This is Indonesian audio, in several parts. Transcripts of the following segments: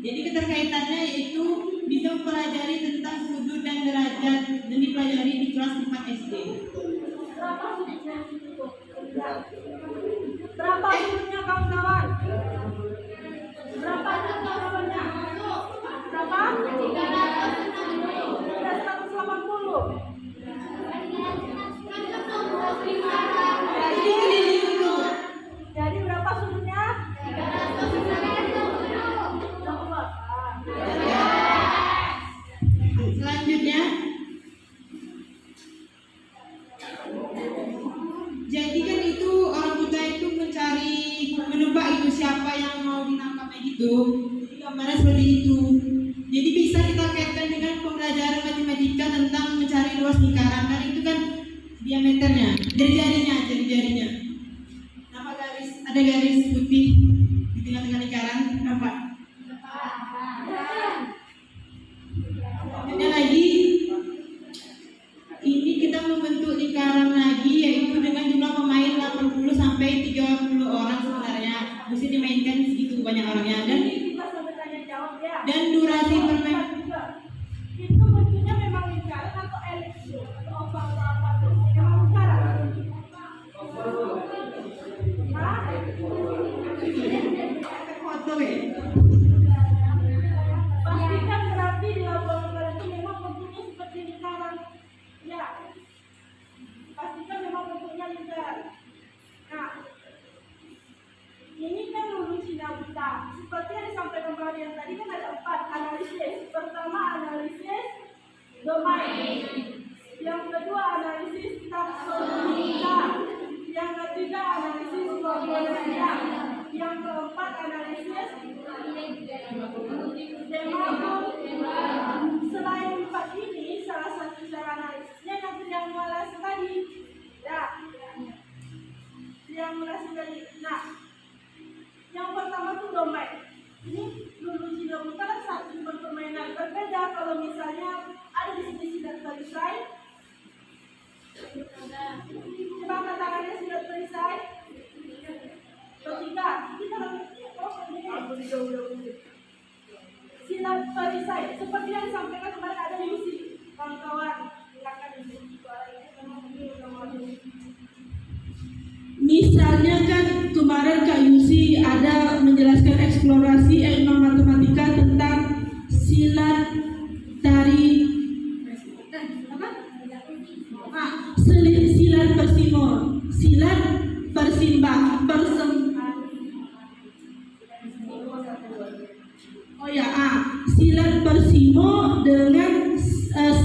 Jadi keterkaitannya yaitu bisa mempelajari tentang sudut dan derajat dan dipelajari di kelas 4 SD. Berapa sudutnya? Berapa sudutnya kawan-kawan? Berapa kawan-kawannya? Berapa? 380. Jadi berapa sudutnya? 380. Selanjutnya, jadi kan itu orang buta itu menebak itu siapa yang mau ditangkapnya gitu. Jadi gambarnya seperti itu. Jadi bisa kita kaitkan dengan pembelajaran matematika tentang mencari luas lingkaran. Karena itu kan diameternya, jari-jarinya. Nampak garis, ada garis putih di tengah-tengah lingkaran, nampak? Kemudian lagi, ini kita membentuk lingkaran lagi yaitu dengan jumlah pemain 80 sampai 30 orang sebenarnya. Mesti dimainkan segitu banyak orangnya dan durasi permainan. Itu bentuknya memang lingkaran atau elips atau oval atau apa tuh? Memang lingkaran. Foto ya. Pastikan berarti di laboratorium itu memang bentuknya seperti lingkaran. Ya. Pastikan memang bentuknya lingkaran. Nah, ini kan lulus sinabita. Seperti yang disampaikan kalian tadi kan ada 4 analisis. Pertama analisis domain. Yang kedua analisis taksonomika. Yang ketiga analisis populasinya. Yang keempat analisis demografis. Selain 4 ini, salah satu cara analisisnya yang triangulasi tadi. Ya, triangulasi tadi. Nah, yang pertama tuh domain. Ini dulu kita kan satu permainan berbeda. Kalau misalnya ada di sini sudah selesai. Coba katakannya sudah selesai. Ketiga, kita silat perisai. Seperti yang disampaikan kemarin ada Yusi, kawan-kawan. Silakan Misalnya kan kemarin Kak Yusi ada menjelaskan eksplorasi ilmu matematika tentang silat tari silat persimol, silat silat persimo dengan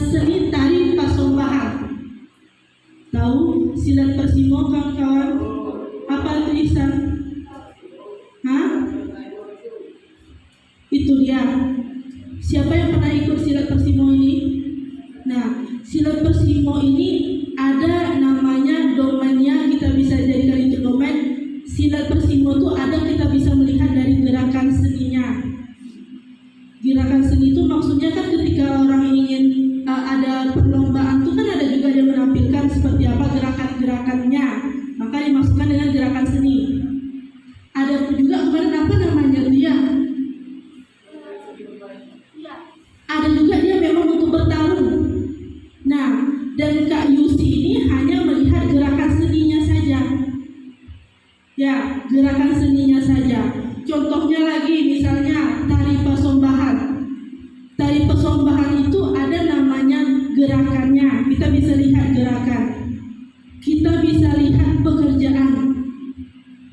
seni tari pasombahan. Tahu silat persimo kawan-kawan? Apa tulisan? Itu dia. Siapa yang pernah ikut silat persimo ini? Nah, silat persimo ini ada namanya domainnya, kita bisa jadikan itu domain. Silat persimo itu ada, kita bisa melihat dari gerakan seninya. Gerakan seni itu maksudnya kan ketika orang ingin ada perlombaan itu kan ada juga yang menampilkan seperti apa gerakan-gerakannya, maka dimasukkan dengan gerakan seni. Ada juga kemarin apa namanya dia? Ada juga dia memang untuk bertarung. Nah, dan Kak Yusi ini hanya melihat gerakan seninya saja. Ya, gerakan seninya saja. Contohnya lagi misalnya tari pasombahan. Tari pasombahan itu ada namanya gerakannya. Kita bisa lihat gerakan. Kita bisa lihat pekerjaan.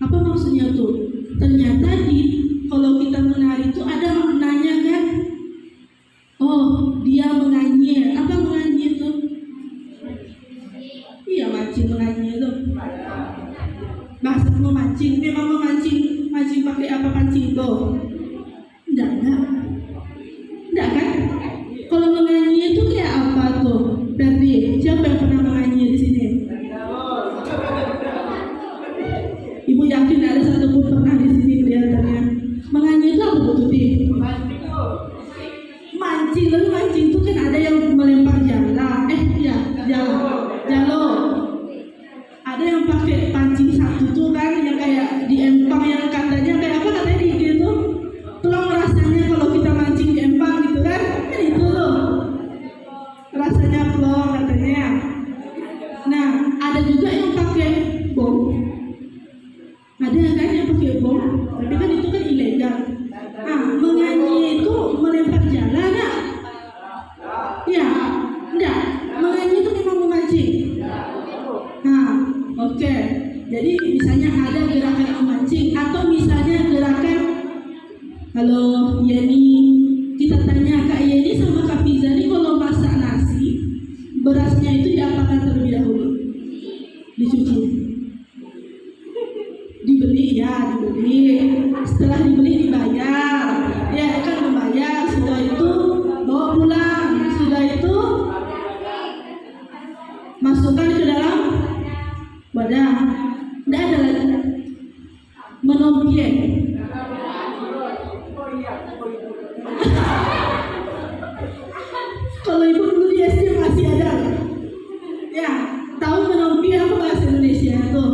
Apa maksudnya tuh? Ternyata kalau kita menari itu ada maknanya kan? Oh, dia menganyir. Apa menganyir tuh? Iya, mancing menganyir tuh. Bahasa memancing, memang memancing pakai apa pancing itu? Enggak kan? Kalau menganyir itu kayak apa tuh? Berarti siapa yang pernah menganyir di sini? Ibu yakin ada satupun pernah di sini kelihatannya. Menganyir itu apa tuh? Mancing, lalu mancing itu kan ada yang melempar jala, jalo. Ada yang pakai pancing satu tuh kan, yang kayak di empang yang katanya kayak apa katanya di gitu. Tolong rasanya kalau kita Halo Yeni, kita tanya Kak Yeni sama Kak Fiza nih, kalau masak nasi, berasnya itu diapakan terlebih dahulu? Dicuci. Dibeli ya, dibeli. Setelah dibeli dibayar. Ya kan membayar, sudah itu bawa pulang, sudah itu masukkan ke dalam wadah. Tidak ada lagi menompieng. Kalau ibu dulu di SD masih ada. Ya, tahu menompi apa bahasa Indonesia itu?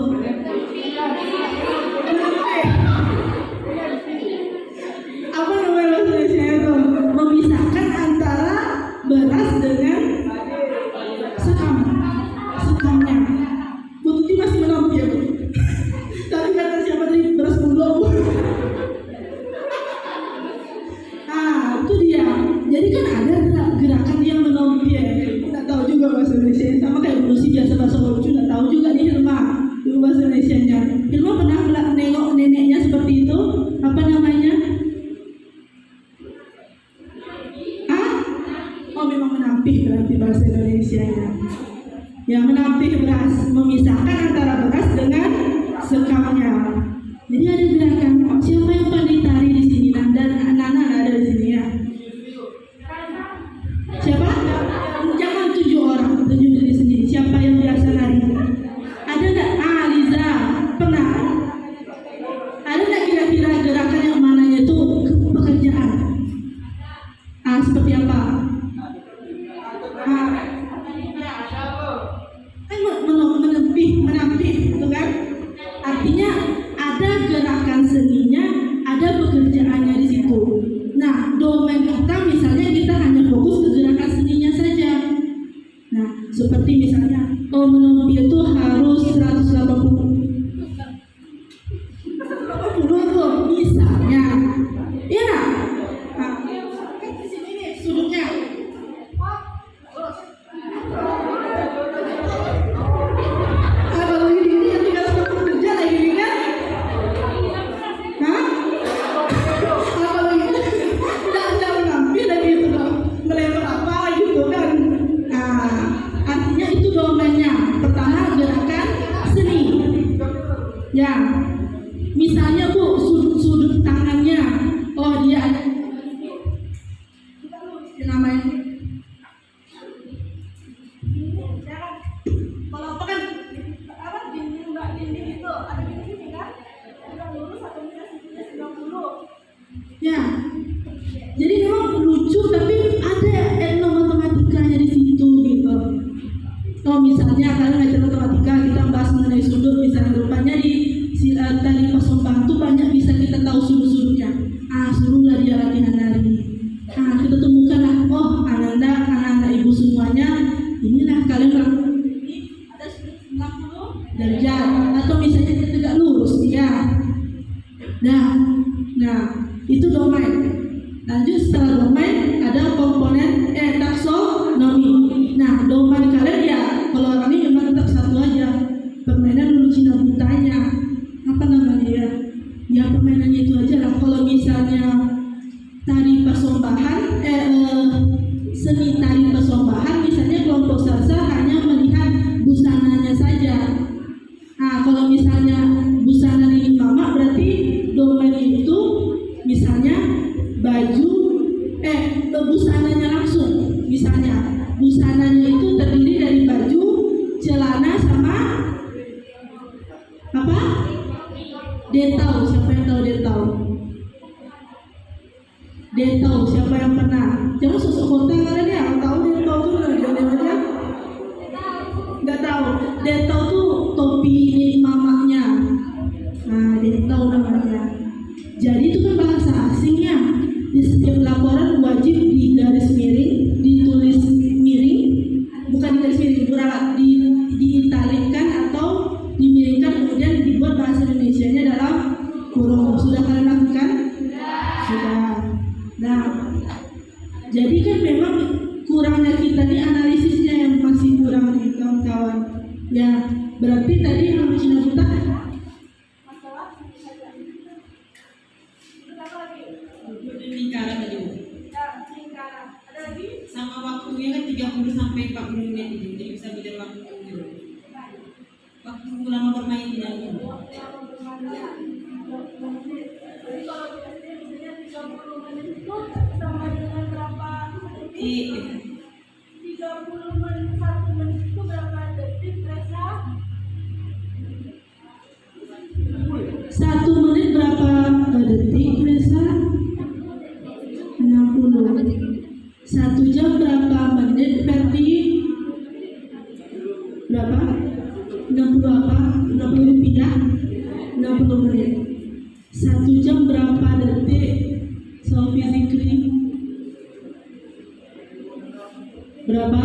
Apa namanya bahasa Indonesia itu? Memisahkan antara beras dengan sekamnya. Bu Tuti masih menompi ya Bu? Tapi kata siapa tadi beras bulog. Itu dia. Jadi kan ada gerakan yang menompi ya. Nggak tahu juga bahasa Indonesia. Sama kayak Bu Lucy biasa bahasa lucu, nggak tahu juga nih Hilma. Itu bahasa Indonesia-nya. Hilma pernah nengok neneknya seperti itu. Apa namanya? Oh memang menampih berarti bahasa Indonesia-nya. Yang menampih beras, memisahkan antara beras dengan sekamnya. Jadi ada gerakan. Siapa yang pandai tari di sini? Dan anak-anak ada di sini ya. Siapa? Jangan 7 orang, 7 diri sendiri. Siapa yang biasa nari? Ada nggak? Liza, pernah? Ada nggak kira-kira gerakan yang mananya itu pekerjaan? Seperti apa? Kan menampih, itu kan? Artinya ada gerakan seninya, ada pekerjaannya di situ. Nah, domain kita misalnya kita hanya fokus ke gerakan seninya saja. Nah, seperti misalnya, menompi itu harus 180 tuh, misalnya. Iya nggak? Nah, di sini nih sudutnya. Kalau gini yang tinggal stop kerja lagi nih kan? Kalau gitu tidak mengambil lagi itu dong, melempar apa gitu kan? Artinya itu domainnya. Pertama gerakan seni. Ya, misalnya Bu sudut tangannya, dia ada namanya. Kalau apa kan dinding itu ada gini kan? Tidak lurus atau tidak sisinya 90. Ya. Jadi memang lucu tapi ada etnomatematikanya di situ gitu. Misalnya kalian ngajar matematika, kita bahas mengenai sudut, misalnya rupanya di tali kosong batu banyak bisa kita tahu sudut-sudutnya. Suruhlah dia latihan nari. Kita temukanlah, anak-anak ibu semuanya, inilah kalian lakukan ini ada sudut 90 derajat atau misalnya kita tegak lurus ya. Nah, itu domain. Lanjut setelah domain ada komponen taksonomi. Nah, domain kalian ya kalau orang ini memang tetap satu aja. Permainan dulu Cina butanya. Apa namanya ya? Ya permainannya itu aja lah. Kalau misalnya tari pasombahan, seni tari pasombahan, misalnya kelompok salsa hanya melihat busananya saja. Kalau misalnya busana ini mama berarti domain itu misalnya baju, busananya langsung. Misalnya busananya itu terdiri dari baju, celana sama apa? Detau. Siapa yang tahu detau? Detau, siapa yang pernah? Jangan sosok kota kalian ya. Tahu detau tuh aja? Nggak tahu. Detau tuh topi ini mamanya. Detau namanya. Jadi itu kan bahasa asingnya. Di setiap laporan wajib di garis miring, ditulis miring, bukan di garis miring, beralat diitalikan atau dimiringkan, kemudian dibuat bahasa Indonesianya dalam kurung. Sudah kalian lakukan? Sudah. Nah, jadi kan memang kurangnya kita nih analisisnya yang masih kurang nih kawan-kawan. Ya, berarti tadi yang Cina buta Masalah saja. Itu apa lagi? waktu lama bermainnya 20 menit. Jadi kalau di SD misalnya 30 menit itu sama dengan berapa detik? 30 menit, 1 menit itu berapa detik, Reza? 1 menit berapa detik, Reza? 60. 1 jam berapa menit, Ferdi? Berapa? 60 apa? 60 rupiah? 60 menit. 1 jam berapa detik? So physically berapa?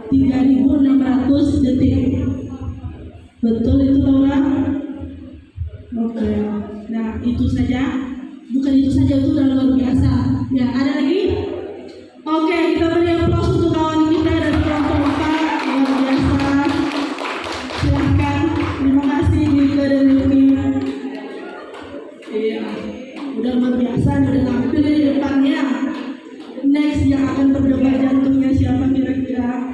3.600 detik. Betul itu, Laura? Oke. Nah, itu saja. Bukan itu saja, itu udah luar biasa. Ya, ada lagi? Oke, kita beri aplaus untuk kawan kita dari kelompok 4. Luar biasa. Silahkan. Terima kasih Dika dan Yuki. Iya, udah luar biasa, udah tampil di depannya. Next yang akan berdebar jantungnya siapa kira-kira?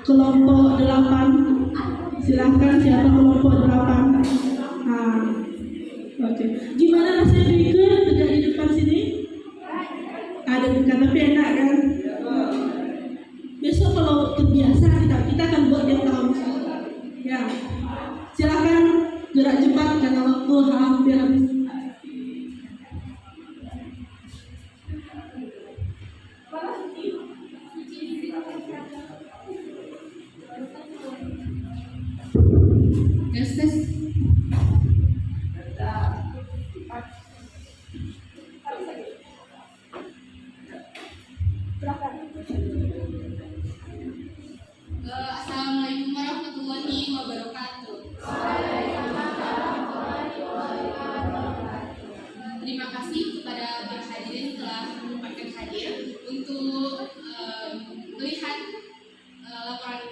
Kelompok 8. Silahkan, siapa kelompok 8? Nah, oke. Gimana rasanya Dika tegak di depan sini? Ada dekat tapi enak kan? Besok kalau terbiasa kita akan buat tiap tahun. Ya, silakan gerak cepat karena waktu hampir habis. Tes. Assalamualaikum warahmatullahi wabarakatuh. Terima kasih kepada para hadirin telah menyempatkan hadir untuk melihat laporan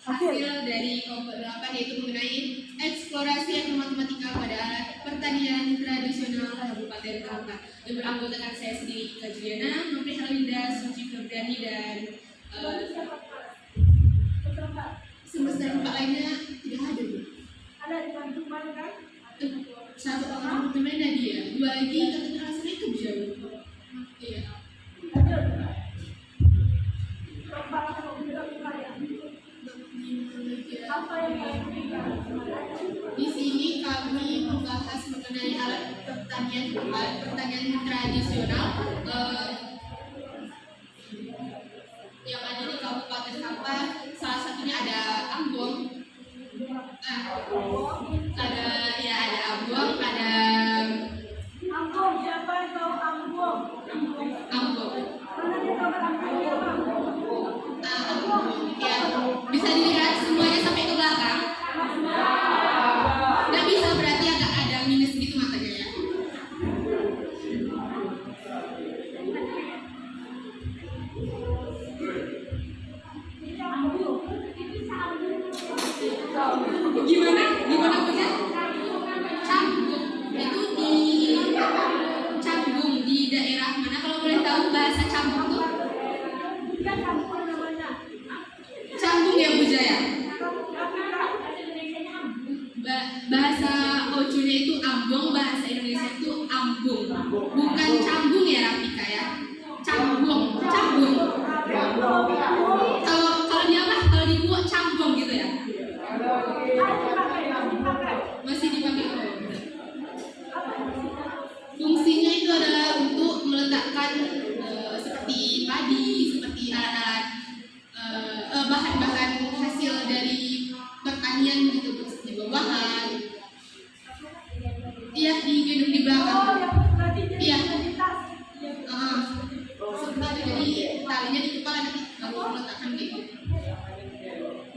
hasil dari kelompok 8, yaitu mengenai eksplorasi matematika pada pertanian tradisional Kabupaten Kaltara yang beranggotakan saya sendiri, Ika Juliana, Nopri Halinda, Suci Febriani, dan semester 4 lainnya tidak hadir. Ada di Bandung kan? Satu orang teman Nadia, 2 lagi katanya alasannya kerja. Iya. Apa yang diberikan? Di sini kami membahas mengenai alat pertanian tradisional yang ada di Kabupaten Kaltara. Salah satunya ada ambong, ada ambong, ada Ambong, siapa yang tahu ambong? ambong. Mana dia tahu ambong? Ya, bisa dilihat semuanya sampai ke belakang. Nggak bisa, berarti agak ada minus gitu matanya ya. Gimana punya? Canggung itu Canggung di daerah mana, kalau boleh tahu bahasa Canggung tuh? Canggung ya Bu Jaya. Bahasa Ocunya itu ambong, bahasa Indonesia itu ambung, bukan canggung ya Rafika ya. Canggung. Kalau dia mah, kalau di Bu canggung gitu ya. Masih dipakai. Fungsinya itu adalah untuk meletakkan seperti padi, seperti alat-alat bahan-bahan hasil dari pertanian gitu, seperti buah-buahan. Iya, di gedung di belakang. Iya. Seperti itu, jadi talinya di kepala nanti kamu meletakkan gitu.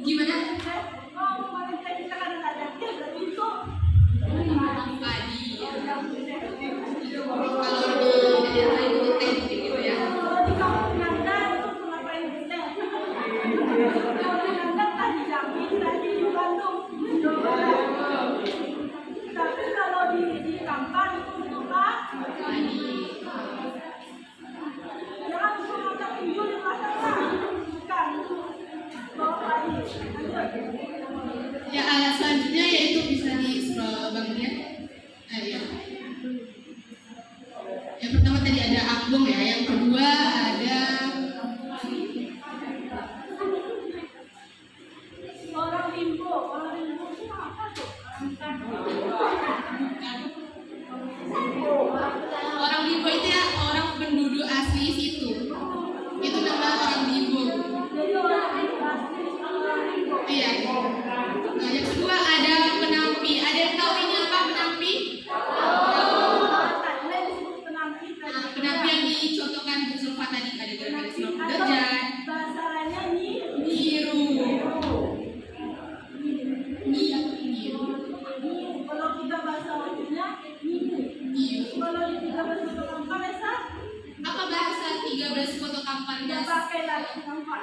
Gimana? Padi. Kalau di daerah lain itu teh gitu ya. Di kampung Nanda itu ngapain teh? Kampung Nanda kan di Jambi, tadi di Bandung. Tapi kalau di Kampar itu untuk lambung ya. Yang kedua ada Orang limbo itu apa tuh? orang limbo itu ya, orang penduduk asli situ. Itu nama orang limbo. Jadi orang limbo asli orang limbo. Iya. Nah, yang kedua ada penampi. Ada yang tahu ini apa penampi? Tadi disebut penampi Nah, tadi. penampi yang dicontohkan Bu Sulfa tadi ada garis derajat, Bahasa lainnya niru. biru, biru, Kalau kita bahasa wajibnya niru. biru. Kalau di 13 foto kampan Esa, Apa bahasa 13 foto kampan nggak Mas? pakai lagi kampan.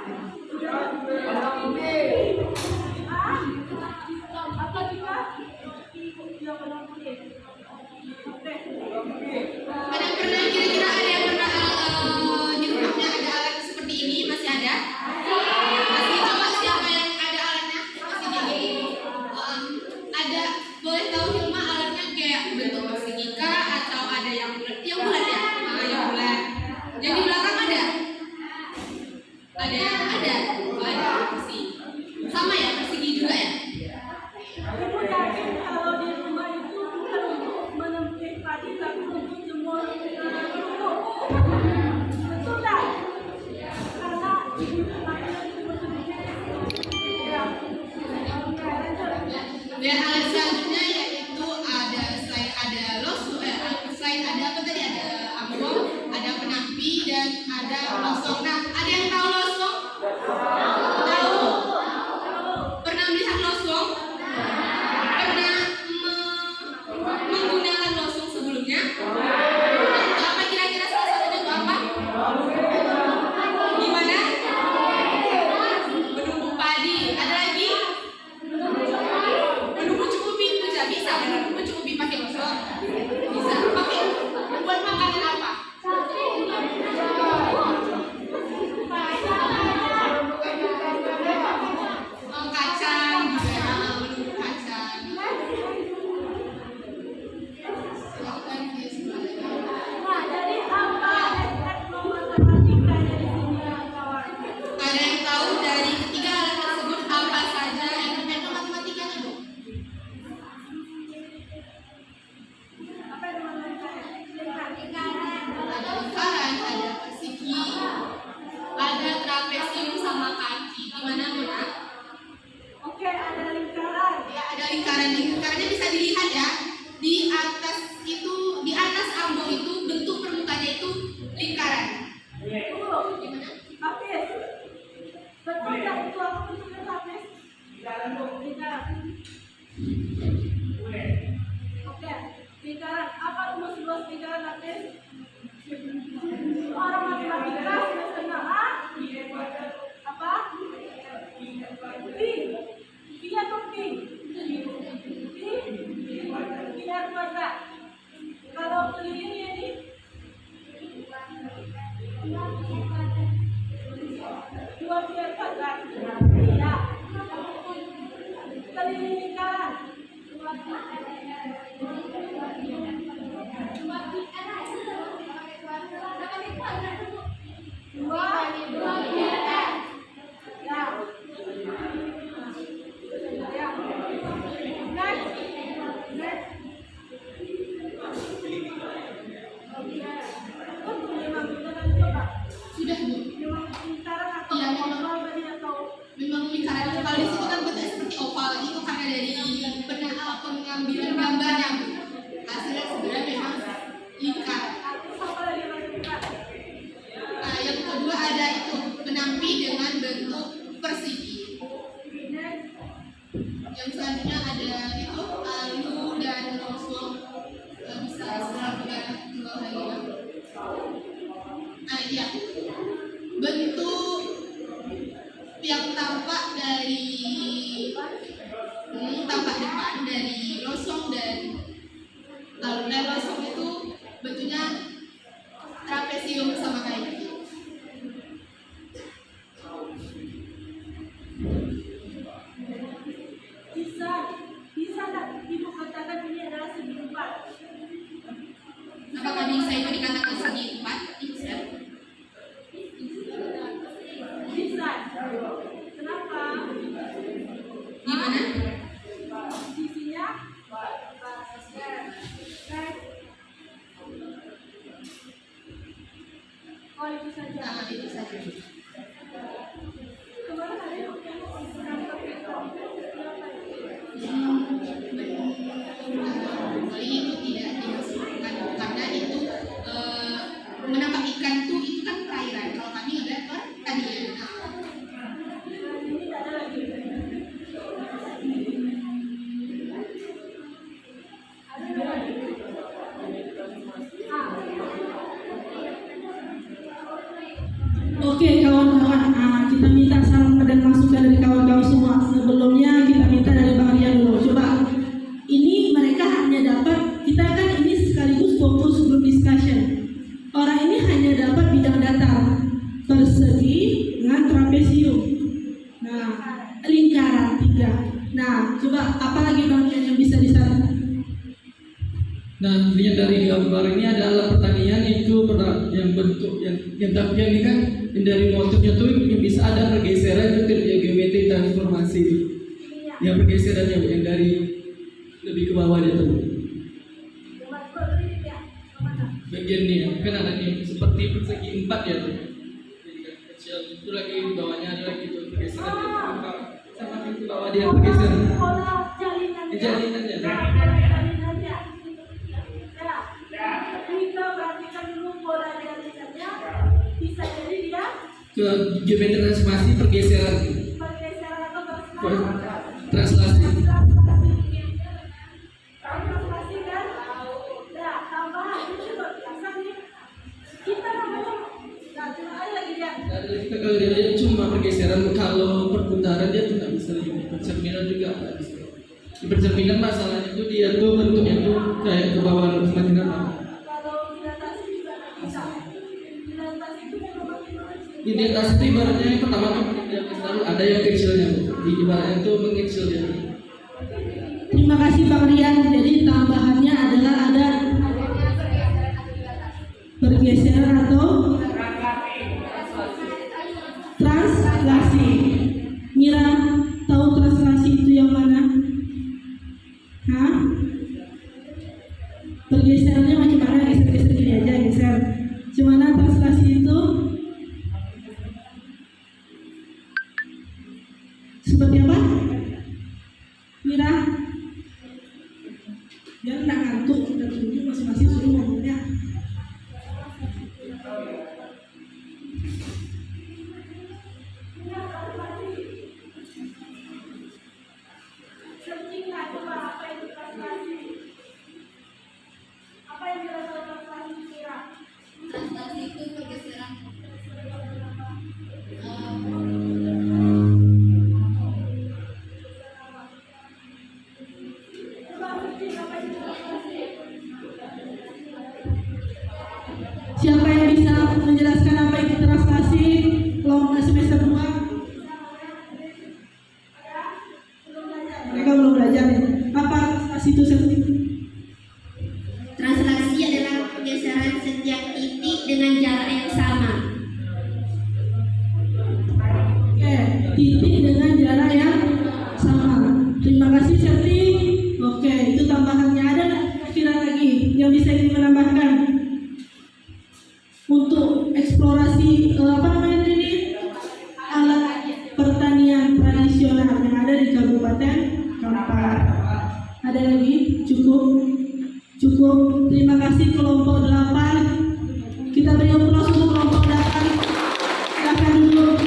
Apa juga? Ya benar boleh. Oke. Ada pernah kira-kira ada yang pernah di rumahnya ada alat seperti ini? Masih ada? Masih coba siapa yang ada alatnya? Masih jadi ada, boleh tahu Hilma alatnya kayak bentuk persegika atau ada yang bulat? Yang bulat ya? Ah, yang bulat. Yang di belakang ada? Ada? Oh, ada sih. Sama ya, persegi juga ya? Ibu yakin kalau di rumah itu bukan untuk menempih padi tapi untuk jemur kerupuk. Betul tak? Karena ibu pakai jemur kerupuk. Ya. Oke, lanjut. Dan alat selanjutnya yaitu ada selain ada apa tadi, ada amplop, ada penampi dan ada losong. Nah, ada yang tahu losong? Tahu? Pernah melihat losong? Pernah menggunakan losong sebelumnya? Itu apa kira-kira salah satunya itu apa? Gimana? Menumbuk padi. Ada lagi? Menumbuk cukupi bisa menumbuk cukupi pakai losong. Bisa pakai buat makanan apa? Oh, kacang juga, menumbuk kacang. Nah, jadi apa matematikanya di sini kawan? Ada yang tahu dari ketiga alat tersebut apa saja elemen matematikanya, Bu? Apa yang matematikanya? Ada lingkaran, ada persegi, ada trapesium sama kaki. Gimana, Mona? Oke, ada lingkaran. Ya, ada lingkaran. Lingkarannya bisa dilihat ya. Di atas itu, di atas ambang itu bentuk permukaannya itu lingkaran. Tunggu. Gimana? Hafiz. Betul tak itu apa bentuknya Hafiz? Lingkaran. Oke, lingkaran. Apa rumus luas lingkaran Hafiz? Orang matematika biasanya apa? Pi. Pi atau pi? Pi R kuadrat. Kalau keliling ini dua pi R kuadrat. Iya. Keliling lingkaran. Sudah, Bu. Iya, memang lingkaran. Kalau di situ kan bentuknya seperti oval. Itu karena dari pengambilan gambarnya, Bu. Hasilnya sebenarnya memang lingkaran. Nah, yang kedua ada itu penampi dengan bentuk persegi. Yang selanjutnya ada itu alu dan losong. Bisa sebelah ke bawah lagi ya. Nah, iya. Bentuk yang tampak dari tampak depan dari losong dan alu dan losong itu bentuknya trapesium sama kayak gitu. Bisa tak ibu katakan ini adalah segi empat? Apakah bisa itu dikatakan segi empat? itu saja. Itu saja. Kemarin ada yang menangkap itu. Paling itu tidak dimasukkan karena itu menangkap ikan itu kan perairan. Kalau kami ada pertanian. Ini tidak ada lagi. Ada lagi. Oke kawan-kawan, kita minta saran dan masukan dari kawan-kawan semua. Sebelumnya kita minta dari Bang Rian dulu. Coba, ini mereka hanya dapat, kita kan ini sekaligus fokus group discussion. Orang ini hanya dapat bidang datar, persegi dengan trapesium. Nah, lingkaran 3. Nah, coba apa lagi Bang Rian yang bisa disarankan? Nah, lihat dari gambar ini ada alat pertanian itu yang bentuk yang tapi yang ini kan yang dari motifnya tuh yang bisa ada pergeseran itu ya geometri transformasi. Yang pergeserannya yang dari lebih ke bawah dia tuh. Bagian ini ya, kan ada nih seperti persegi 4 ya tuh. Jadi kan kecil itu lagi di bawahnya ada lagi tuh pergeseran dia tuh. Sama itu bawah dia pergeseran. Pola jalinannya. Jalinannya. Jalinannya. Ya. Kita perhatikan dulu pola jalinannya. Bisa jadi dia Ke geometri transformasi pergeseran. pergeseran atau Translasi. Translasi kan? Ya, tambahan itu luar biasa nih. Kita namanya, nah cuma ada lagi dia. Kita kalau dia lihat cuma pergeseran, kalau perputaran dia tidak bisa lagi. Pencerminan juga tidak bisa. Di pencerminan masalahnya itu dia tuh bentuknya tuh kayak ke bawah semakin apa? Kalau dilatasi juga nggak bisa. Dilatasi itu memang makin kecil. Di atas itu ibaratnya yang pertama tuh yang selalu ada yang kecilnya, di ibaratnya tuh mengecil dia. Terima kasih Bang Rian. Jadi tambahannya adalah ada pergeseran atau translasi. Mira, tahu translasi itu yang mana? Hah? Pergeserannya macam mana? Geser-geser gini aja, geser. Gimana translasi itu? Seperti apa? Mira? Biar nggak ngantuk, kita tunjuk masing-masing suruh ngomongnya. Searching lah coba apa itu translasi. Apa yang dirasakan translasi kira? Translasi itu pergeseran. Coba searching apa itu translasi. Siapa yang bisa menjelaskan apa itu translasi? Kelompok semester 2. Mereka belum belajar ya. Apa translasi itu sendiri? Translasi adalah pergeseran setiap titik dengan jarak yang sama. Oke, titik dengan jarak yang sama. Terima kasih Serti. Oke, itu tambahannya. Ada kira lagi yang bisa menambahkan untuk eksplorasi apa namanya ini alat pertanian tradisional yang ada di Kabupaten Kampar. Ada lagi? Cukup. Terima kasih kelompok 8. Kita beri aplaus untuk kelompok 8. Silakan duduk.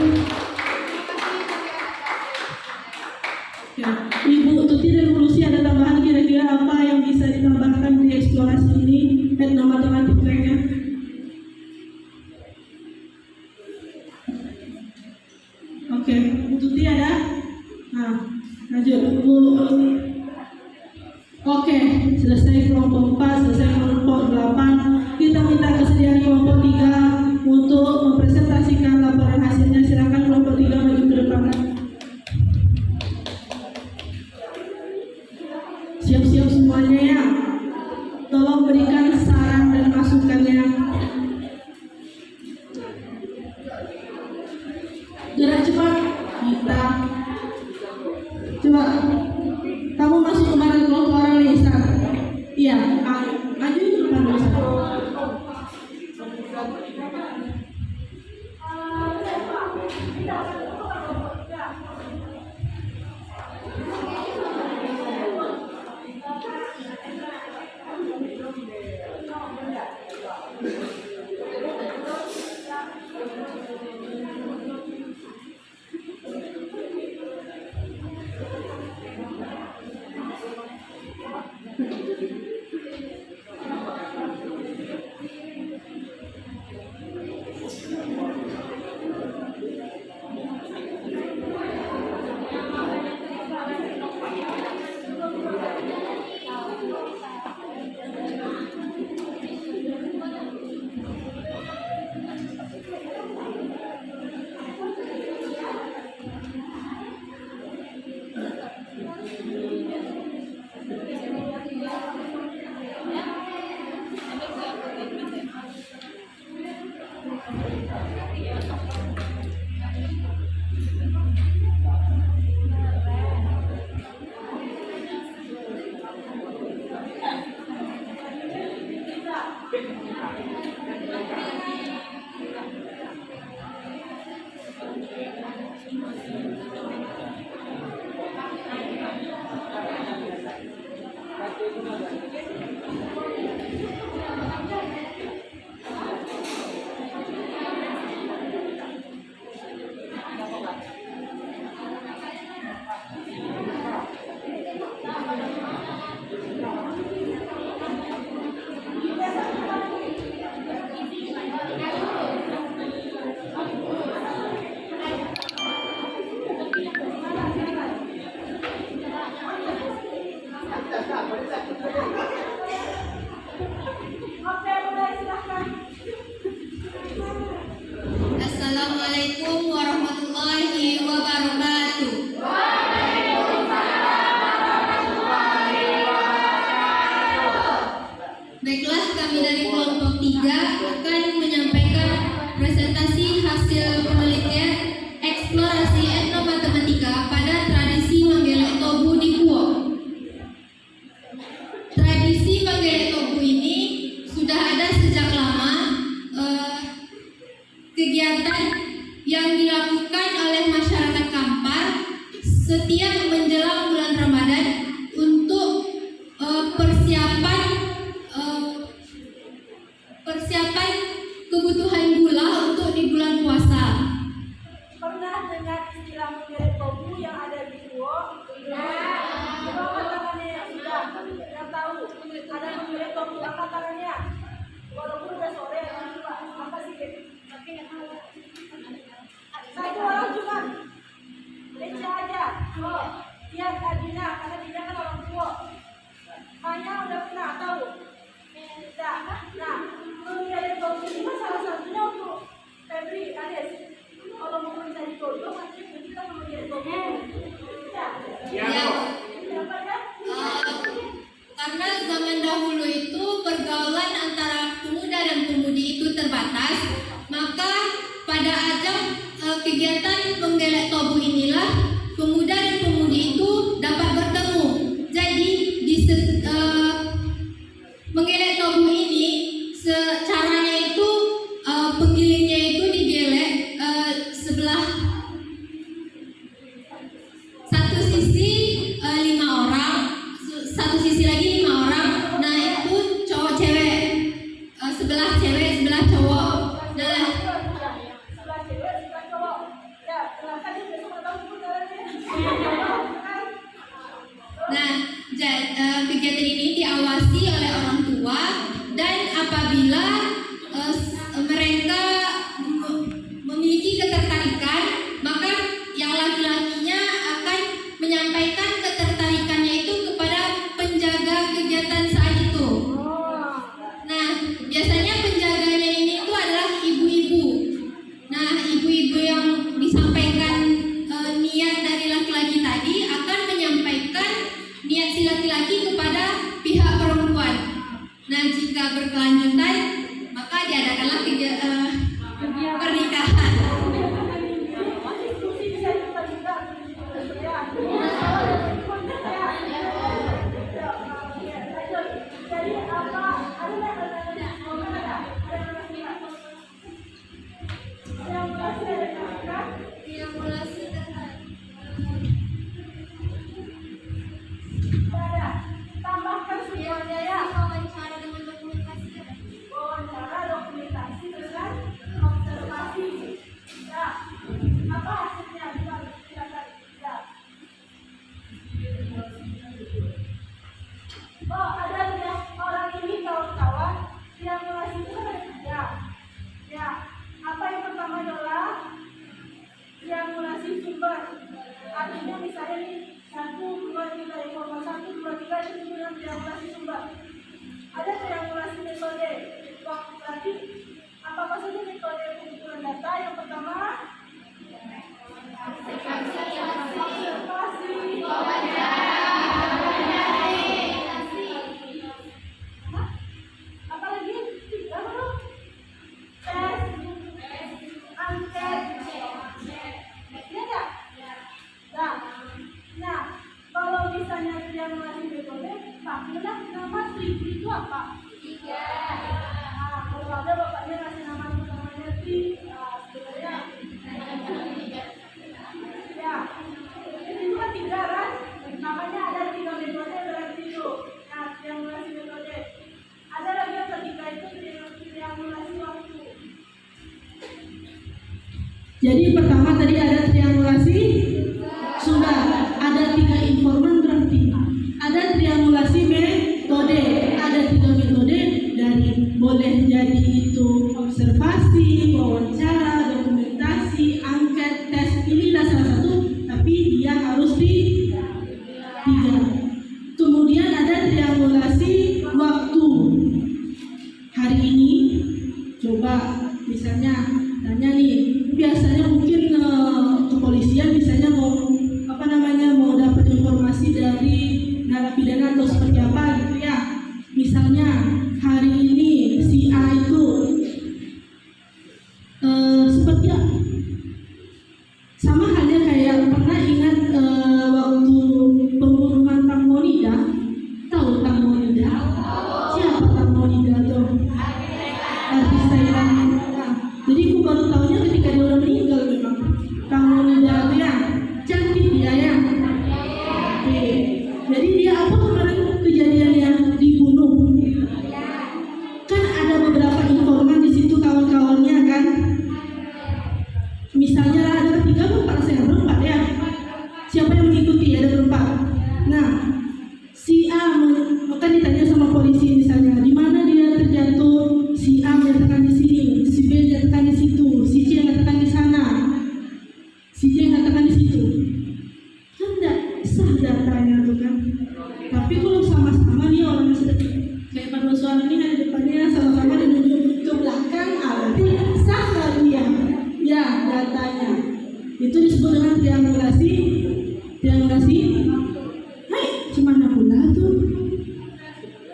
Ya, Ibu Tuti dan Bu Lucy ada tambahan kira-kira apa yang bisa ditambahkan di eksplorasi ini? Etnomatematikanya. Oke, Bu Tuti ada? Nah, lanjut Bu. Oke. Oke, mulai silahkan. Assalamualaikum warahmatullahi wabarakatuh. Baiklah, kami dari kelompok 3 akan menyampaikan presentasi hasil penelitian eksplorasi etnomatematika pada tradisi Manggelek Tobu di Kuok. Tradisi Manggelek Tobu ini sudah ada sejak lama. Kegiatan yang dilakukan oleh masyarakat Kampar setiap menjelang bulan Ramadan untuk persiapan kebutuhan gula untuk di bulan puasa. Pernah dengar istilah Manggelek Tobu yang ada di Kuok? Angkat tangannya yang sudah, yang tahu. Ada Manggelek Tobu, angkat tangannya. Walaupun udah sore, apa sih? Satu orang cuma. Lecce aja. Oh, lihat Adina, karena dia kan orang Kuok. Hanya udah pernah tahu. Tidak. Nah, Manggelek Tobu ini kan salah satunya untuk Febri, Ades. Kalau mau mencari jodoh, pasti kita Manggelek Tobu. Ya, Siapa ya? karena zaman dahulu itu pergaulan antara pemuda dan pemudi itu terbatas, maka pada ajang kegiatan Manggelek Tobu inilah pemuda dan pemudi itu dapat bertemu. Jadi di Manggelek Tobu ini caranya itu penggilingnya itu digelek sebelah satu sisi 5 orang, satu sisi lagi 5 orang. Nah itu cowok cewek, sebelah cewek sebelah cowok. Nah Sebelah cewek, sebelah cowok. Ya, silakan dia besok tahu sebenarnya. Nah, kegiatan ini diawasi oleh orang tua, dan apabila mereka memiliki ketertarikan, maka yang laki-lakinya akan menyampaikan ketertarikannya itu kepada penjaga kegiatan saat itu. Nah, biasanya penjaganya ini itu adalah ibu-ibu. Nah, ibu-ibu yang disampaikan niat dari laki-laki tadi akan menyampaikan niat si laki-laki kepada pihak perempuan. Nah, jika berkelanjutan, maka diadakanlah pernikahan. Diskusi bisa juga juga. Jadi apa? Tambahkan semuanya ya. Jadi pertama tadi ada triangulasi, sudah ada 3 informan berarti. Ada triangulasi metode, ada 3 metode dari boleh jadi itu observasi, wawancara, dokumentasi, angket, tes, pilihlah salah satu, tapi dia harus di 3. Kemudian ada triangulasi waktu. Hari ini coba misalnya tanya nih, biasanya mungkin kepolisian misalnya mau mau dapat informasi dari narapidana atau seperti apa gitu ya. Misalnya hari ini si A itu seperti apa? Sama halnya kayak pernah ingat waktu pembunuhan Tang Monida. Tahu Tang Monida? Siapa Tang Monida tuh? Artis Thailand. Nah, jadi aku baru tahunya ketika dia udah meninggal memang. Tang Monida itu ya, cantik dia ya. Oke. Jadi dia apa kemarin kejadiannya dibunuh? Kan ada beberapa informan di situ kawan-kawannya kan. Misalnya ada 3 atau 4, saya berempat ya. Siapa yang mengikuti? Ada berempat. Nah, si A akan ditanya sama polisi misalnya, di mana dia terjatuh? Si A menyatakan di sini, si B menyatakan di situ, si C menyatakan di sana, si D menyatakan di situ. Kan tidak sah datanya tuh kan. Tapi kalau sama-sama nih orang yang sudah kayak pada suami ini ada depannya sama-sama menunjuk ke belakang, berarti sah nggak dia? Ya, datanya. Itu disebut dengan triangulasi. Hai, gimana pula tuh?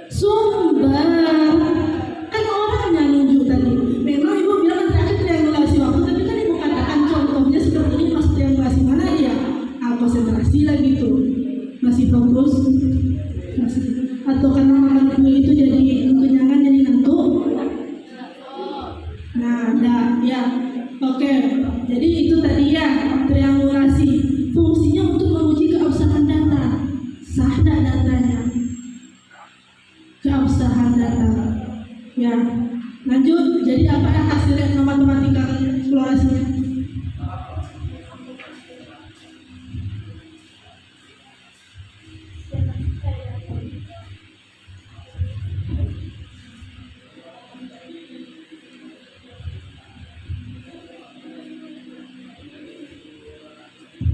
Sumber. Kan orangnya nunjuk tadi. Memang ibu bilang nanti ada triangulasi waktu, tapi kan ibu katakan contohnya seperti ini, pas triangulasi mana dia? Konsentrasi lagi tuh. Masih fokus. Atau karena makan kue itu jadi kenyangan jadi ngantuk. Nah, ya. Oke, jadi itu tadi ya triangulasi. Fungsinya untuk menguji keabsahan data. Sah tidak datanya? Keabsahan data. Ya, lanjut. Jadi apa yang hasilnya matematika eksplorasinya?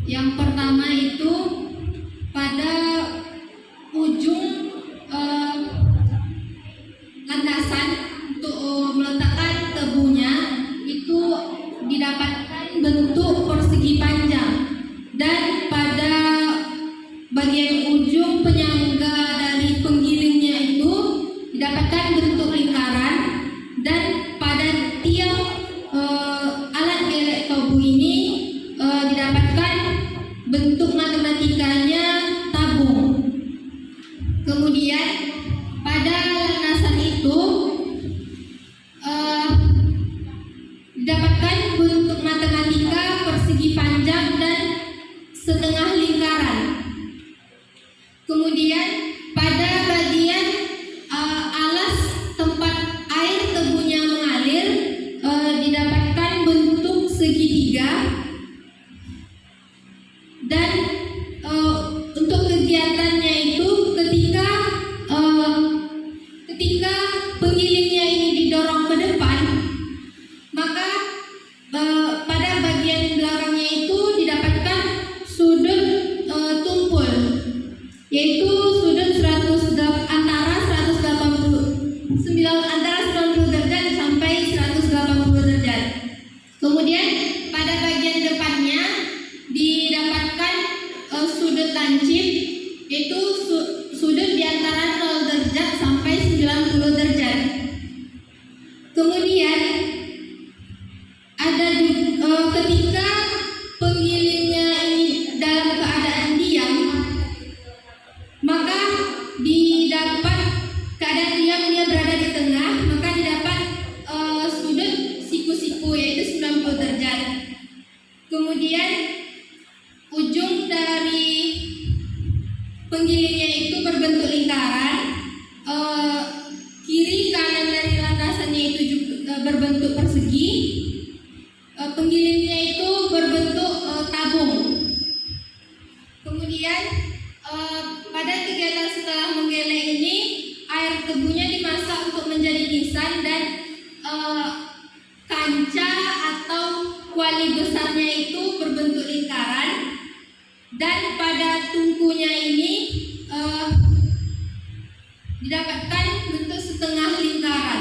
Yang pertama itu pada ujung landasan untuk meletakkan tebunya itu didapatkan bentuk persegi panjang, dan pada bagian ujung penyangga dari penggilingnya itu didapatkan bentuk lingkaran, dan pada tiang alat gelek tobu ini didapatkan bentuk matematikanya tabung. Kemudian pada landasan itu didapatkan bentuk matematika persegi panjang dan setengah lingkaran. Kemudian pada bagian alas tempat air tebunya mengalir didapatkan bentuk segitiga. Dan untuk kegiatannya itu ketika penggilingnya ini didorong ke depan, maka pada bagian belakangnya itu didapatkan sudut tumpul, yaitu sudut antara 90 derajat sampai 180 derajat. Kemudian pada bagian depannya didapatkan sudut lancip, yaitu sudut di antara 0 derajat sampai 90 derajat. Kemudian ada ketika penggilingnya ini dalam keadaan diam, maka didapat keadaan diam dia berada di tengah, maka didapat sudut siku-siku yaitu 90 derajat. Kemudian ujung dari penggilingnya itu berbentuk lingkaran, kiri kanan dari landasannya itu juga kaca atau kuali besarnya itu berbentuk lingkaran, dan pada tungkunya ini didapatkan bentuk setengah lingkaran.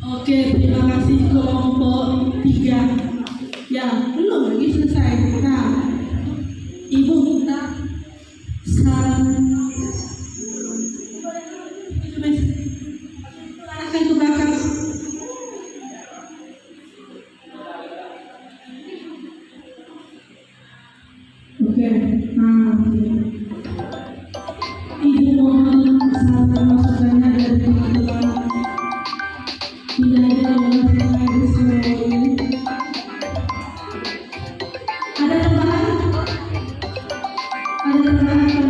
Oke, terima kasih kelompok 3. Ya, belum lagi selesai. Nah, Ibu minta saran. Akan ke belakang. Oke, nah, Ibu mohon saran masukannya dari teman-teman. Tidak ada yang ini. Ada tambahan? Ada tambahan?